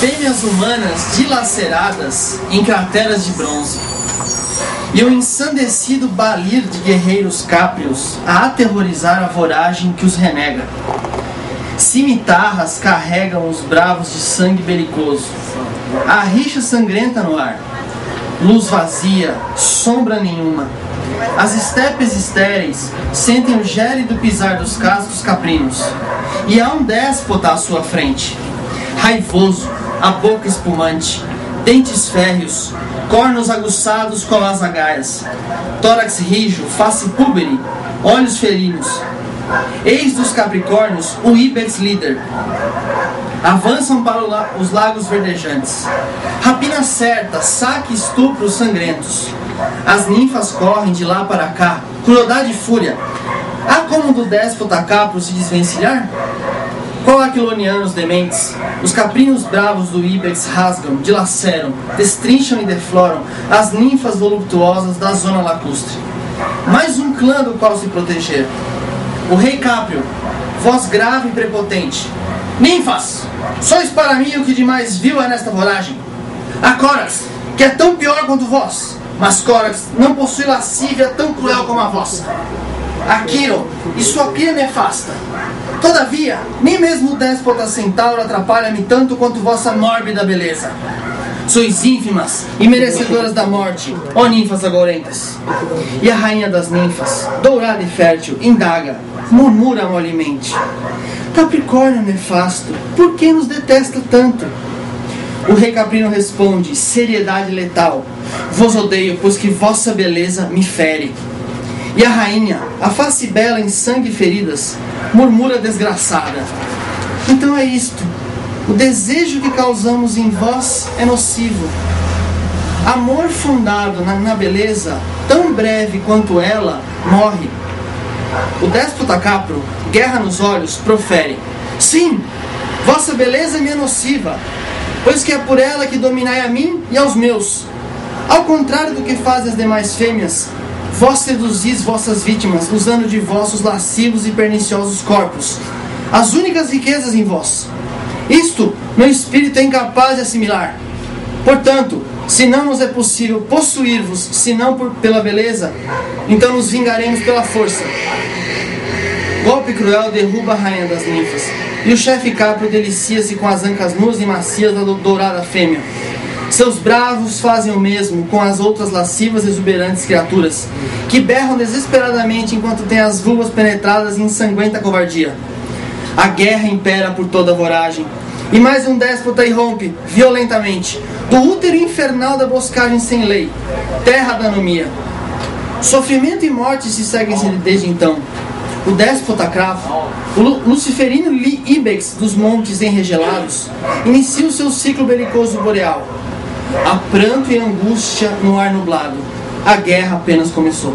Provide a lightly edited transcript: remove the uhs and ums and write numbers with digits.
fêmeas humanas dilaceradas em crateras de bronze, e o ensandecido balir de guerreiros cáprios a aterrorizar a voragem que os renega. Cimitarras carregam os bravos de sangue belicoso. A rixa sangrenta no ar. Luz vazia, sombra nenhuma. As estepes estéreis sentem o gélido pisar dos cascos caprinos. E há um déspota à sua frente, raivoso, a boca espumante, dentes férreos, cornos aguçados como as agaias, tórax rijo, face púbere, olhos felinos. Eis dos Capricórnios o Ibex líder. Avançam para os lagos verdejantes. Rapina certa, saque e estupros sangrentos. As ninfas correm de lá para cá, crueldade e fúria. Há como do déspota Capro se desvencilhar? Qual aquilonianos dementes? Os caprinos bravos do Ibex rasgam, dilaceram, destrincham e defloram as ninfas voluptuosas da zona lacustre. Mais um clã do qual se proteger. O rei Caprio, voz grave e prepotente. Ninfas, sois para mim o que de mais vil é nesta voragem. A Corax, que é tão pior quanto vós, mas Corax não possui lascívia tão cruel como a vossa. A Quiro e sua pia nefasta. Todavia, nem mesmo o déspota centauro atrapalha-me tanto quanto vossa mórbida beleza. Sois ínfimas e merecedoras da morte, ó ninfas agourentas. E a rainha das ninfas, dourada e fértil, indaga, murmura mollemente. Capricórnio nefasto, por que nos detesta tanto? O rei Caprino responde, seriedade letal. Vos odeio, pois que vossa beleza me fere. E a rainha, a face bela em sangue e feridas, murmura desgraçada. Então é isto. O desejo que causamos em vós é nocivo. Amor fundado na beleza, tão breve quanto ela, morre. O déspota Capro, guerra nos olhos, profere. Sim, vossa beleza me é nociva, pois que é por ela que dominai a mim e aos meus. Ao contrário do que fazem as demais fêmeas, vós seduzis vossas vítimas, usando de vossos lascivos e perniciosos corpos, as únicas riquezas em vós. Isto meu espírito é incapaz de assimilar. Portanto, se não nos é possível possuir-vos, senão pela beleza, então nos vingaremos pela força. Golpe cruel derruba a rainha das ninfas, e o chefe Capro delicia-se com as ancas nuas e macias da dourada fêmea. Seus bravos fazem o mesmo com as outras lascivas e exuberantes criaturas, que berram desesperadamente enquanto têm as vulvas penetradas em sanguenta covardia. A guerra impera por toda a voragem, e mais um déspota irrompe, violentamente, do útero infernal da boscagem sem lei, terra da anomia. Sofrimento e morte se seguem desde então. O déspota Cravo, o luciferino Ibex dos montes enregelados, inicia o seu ciclo belicoso boreal. Há pranto e angústia no ar nublado. A guerra apenas começou.